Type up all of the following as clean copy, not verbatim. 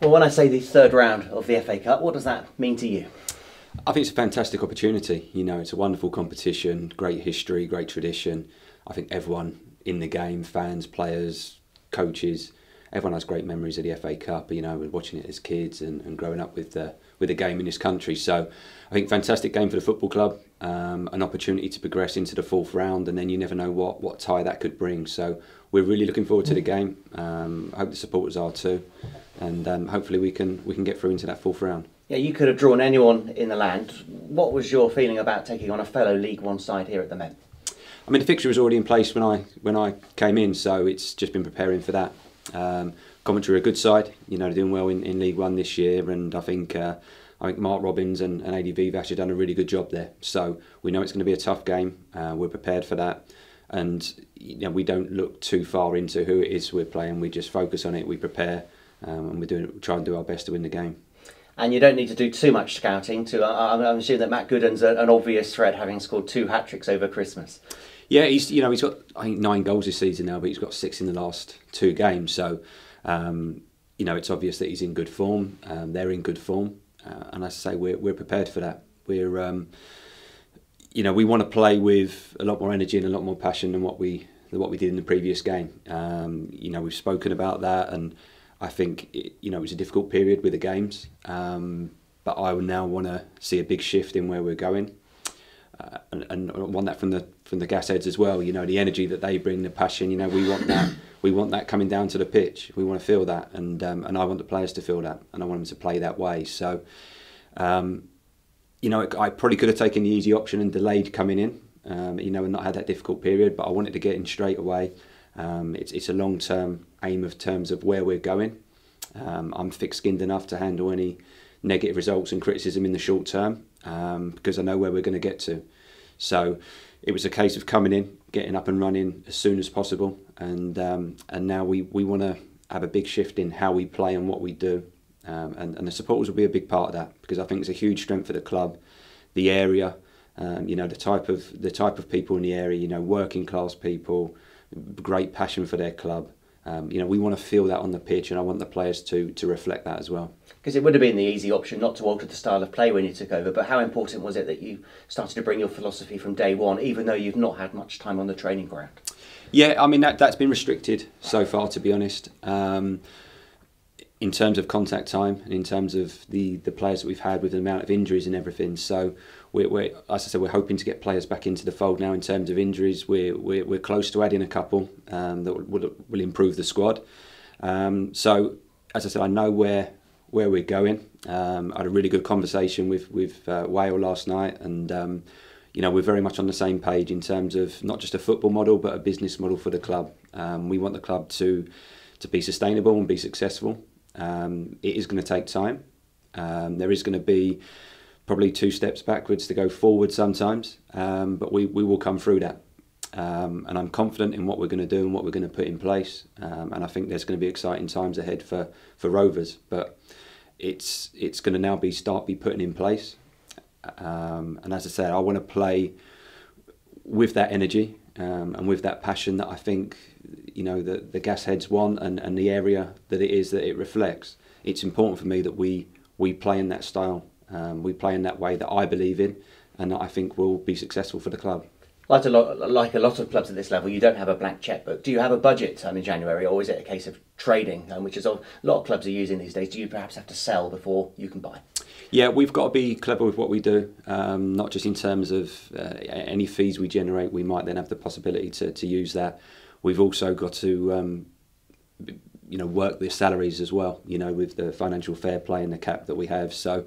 Well, when I say the third round of the FA Cup, what does that mean to you? I think it's a fantastic opportunity. You know, it's a wonderful competition, great history, great tradition. I think everyone in the game, fans, players, coaches, everyone has great memories of the FA Cup. You know, watching it as kids and growing up with the game in this country. So I think fantastic game for the football club, an opportunity to progress into the fourth round, and then you never know what tie that could bring. So we're really looking forward to the game. I hope the supporters are too, and hopefully we can get through into that fourth round. Yeah, you could have drawn anyone in the land. What was your feeling about taking on a fellow League One side here at the Met? I mean, the fixture was already in place when I came in, so it's just been preparing for that. Coventry are a good side, you know, they're doing well in League One this year, and I think Mark Robbins and AD Vivash have done a really good job there. So we know it's going to be a tough game. We're prepared for that, and you know, we don't look too far into who it is we're playing. We just focus on it. We prepare, and we try and do our best to win the game. And you don't need to do too much scouting. I'm assuming that Matt Gooden's an obvious threat, having scored 2 hat-tricks over Christmas. Yeah, he's got I think 9 goals this season now, but he's got 6 in the last 2 games. So you know, it's obvious that he's in good form. They're in good form, and as I say, we're prepared for that. We're you know, we want to play with a lot more energy and a lot more passion than what we did in the previous game. You know, we've spoken about that, and I think you know, it was a difficult period with the games, but I now want to see a big shift in where we're going, and I want that from the gas heads as well. You know, the energy that they bring, the passion. You know, we want that. We want that coming down to the pitch. We want to feel that, and I want the players to feel that, and I want them to play that way. So, you know, I probably could have taken the easy option and delayed coming in, you know, and not had that difficult period. But I wanted to get in straight away. It's a long-term aim of terms of where we're going. I'm thick-skinned enough to handle any negative results and criticism in the short term, because I know where we're going to get to. So it was a case of coming in, getting up and running as soon as possible, and now we want to have a big shift in how we play and what we do, and the supporters will be a big part of that, because I think it's a huge strength for the club, the area, you know, the type of people in the area, you know, working class people, great passion for their club. You know, we want to feel that on the pitch, and I want the players to reflect that as well. Because it would have been the easy option not to alter the style of play when you took over, but how important was it that you started to bring your philosophy from day one, even though you've not had much time on the training ground? Yeah, I mean, that's been restricted so far, to be honest. In terms of contact time and in terms of the players that we've had with the amount of injuries and everything. So we're as I said, we're hoping to get players back into the fold now. In terms of injuries, we're close to adding a couple that will improve the squad. So as I said, I know where we're going. I had a really good conversation with Wale last night, and you know, we're very much on the same page in terms of not just a football model but a business model for the club. We want the club to be sustainable and be successful. It is going to take time. There is going to be probably 2 steps backwards to go forward sometimes, but we will come through that. And I'm confident in what we're going to do and what we're going to put in place. And I think there's going to be exciting times ahead for Rovers. But it's going to now be putting in place. And as I said, I want to play with that energy and with that passion that I think, you know, the gas heads want, and the area that it reflects. It's important for me that we play in that style. We play in that way that I believe in, and that I think will be successful for the club. Like a lot of clubs at this level, you don't have a blank checkbook. Do you have a budget in January, or is it a case of trading, which is a lot of clubs are using these days? Do you perhaps have to sell before you can buy? Yeah, we've got to be clever with what we do, not just in terms of any fees we generate. We might then have the possibility to use that. We've also got to you know, work the salaries as well, you know, with the financial fair play and the cap that we have. So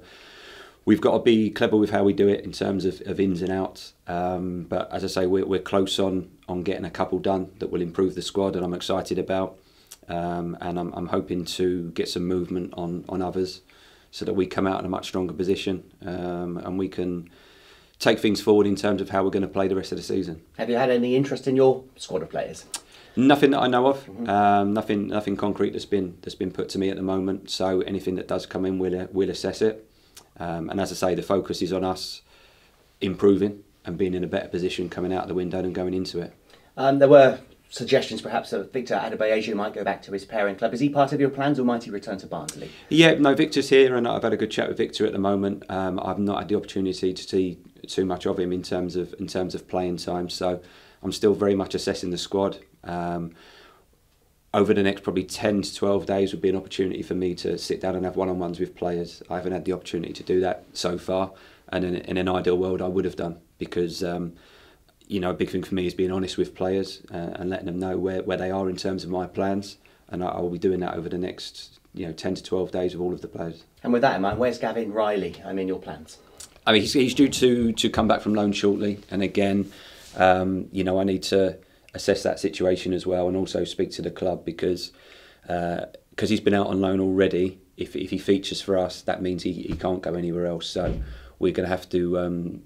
we've got to be clever with how we do it in terms of ins and outs. But as I say, we're close on getting a couple done that will improve the squad, and I'm excited about. And I'm hoping to get some movement on others, so that we come out in a much stronger position, and we can take things forward in terms of how we're going to play the rest of the season. Have you had any interest in your squad of players? Nothing that I know of. Nothing concrete that's been put to me at the moment. So anything that does come in, we'll assess it. And as I say, the focus is on us improving and being in a better position coming out of the window and going into it. There were suggestions perhaps that Victor Adebayo might go back to his parent club. Is he part of your plans, or might he return to Barnsley? Yeah, no, Victor's here, and I've had a good chat with Victor at the moment. I've not had the opportunity to see too much of him in terms of playing time, so I'm still very much assessing the squad. Over the next probably 10 to 12 days would be an opportunity for me to sit down and have one-on-ones with players. I haven't had the opportunity to do that so far, and in an ideal world I would have done, because you know, a big thing for me is being honest with players and letting them know where they are in terms of my plans, and I will be doing that over the next 10 to 12 days with all of the players. And with that in mind, where's Gavin Riley? Your plans? I mean, he's due to come back from loan shortly, and again, I need to assess that situation as well, and also speak to the club, because he's been out on loan already. If he features for us, that means he can't go anywhere else. So we're going to have to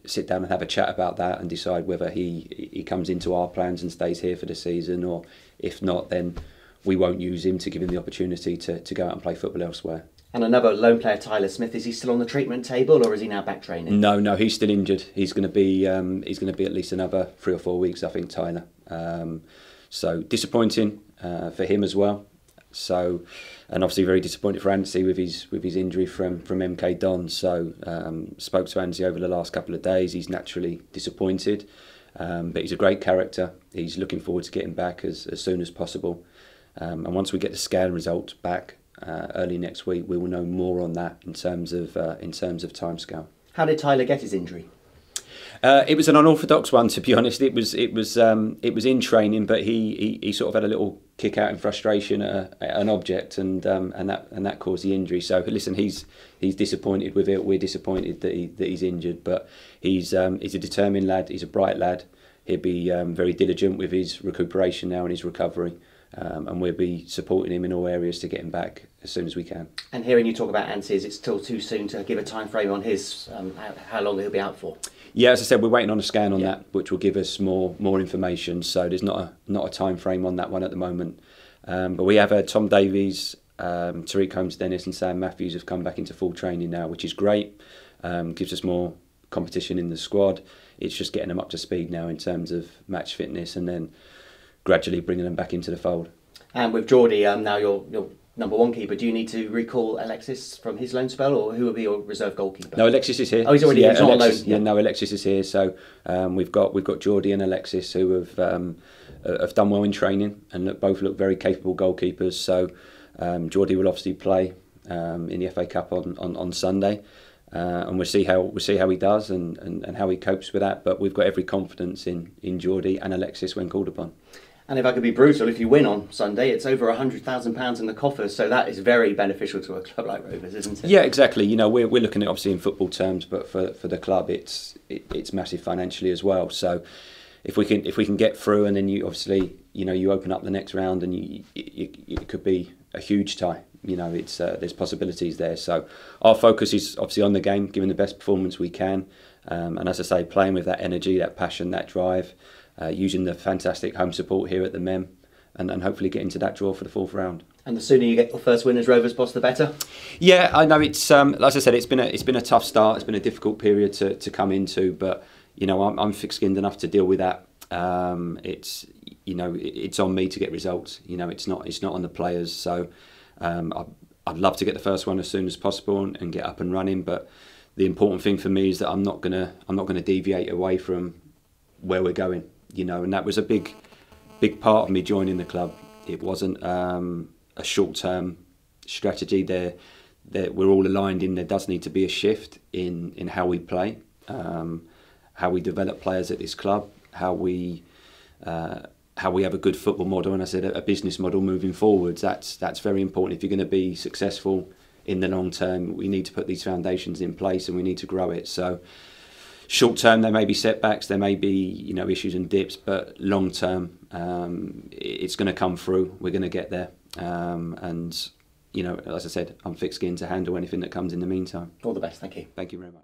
sit down and have a chat about that and decide whether he comes into our plans and stays here for the season, or if not, then we won't use him to give him the opportunity to go out and play football elsewhere. And another loan player, Tyler Smith, is he still on the treatment table, or is he now back training? No, he's still injured. He's going to be at least another 3 or 4 weeks, I think, Tyler. So disappointing for him as well. So, and obviously very disappointed for Anzi with his injury from MK Don. So spoke to Anzi over the last couple of days. He's naturally disappointed, but he's a great character. He's looking forward to getting back as soon as possible. And once we get the scan results back early next week, we will know more on that in terms of timescale. How did Tyler get his injury? It was an unorthodox one, to be honest. It was in training, but he sort of had a little kick out in frustration at an object, and that caused the injury. So listen, he's disappointed with it. We're disappointed that he's injured, but he's a determined lad. He's a bright lad. He'll be very diligent with his recuperation now and his recovery. And we'll be supporting him in all areas to get him back as soon as we can. And hearing you talk about Ansi, is it still too soon to give a time frame on his how long he'll be out for? Yeah, as I said, we're waiting on a scan on that, which will give us more information. So there's not a time frame on that one at the moment. But we have Tom Davies, Tariq Holmes-Dennis, and Sam Matthews have come back into full training now, which is great. Gives us more competition in the squad. It's just getting them up to speed now in terms of match fitness, and then gradually bringing them back into the fold. And with Geordie, now your number one keeper, do you need to recall Alexis from his loan spell, or who will be your reserve goalkeeper? No, Alexis is here. Oh, he's already here. He's not on loan. Yeah, no, Alexis is here. So we've got Geordie and Alexis who have done well in training and both look very capable goalkeepers. So Geordie will obviously play in the FA Cup on Sunday. And we'll see how he does and how he copes with that. But we've got every confidence in Geordie and Alexis when called upon. And if I could be brutal, if you win on Sunday, it's over £100,000 in the coffers, so that is very beneficial to a club like Rovers, isn't it? Yeah, exactly. We're looking at obviously in football terms, but for the club, it's massive financially as well. So if we can get through, and then you obviously you open up the next round, and it could be a huge tie. There's possibilities there. So our focus is obviously on the game, giving the best performance we can, and as I say, playing with that energy, that passion, that drive, using the fantastic home support here at the Mem, and hopefully get into that draw for the fourth round. And the sooner you get your first win as Rovers boss, the better. Yeah, I know it's as I said, it's been a tough start. It's been a difficult period to come into, but I'm thick-skinned enough to deal with that. It's on me to get results. It's not on the players. So. I'd love to get the first one as soon as possible and get up and running, but the important thing for me is that I'm not gonna deviate away from where we're going, and that was a big part of me joining the club. It wasn't a short-term strategy. There we're all aligned in there does need to be a shift in how we play, how we develop players at this club, how we have a good football model, and I said a business model moving forwards. That's very important. If you're going to be successful in the long term, we need to put these foundations in place, and we need to grow it. So short term there may be setbacks, there may be issues and dips, but long term it's going to come through. We're going to get there, and as I said, I'm thick-skinned to handle anything that comes in the meantime. All the best. Thank you. Thank you very much.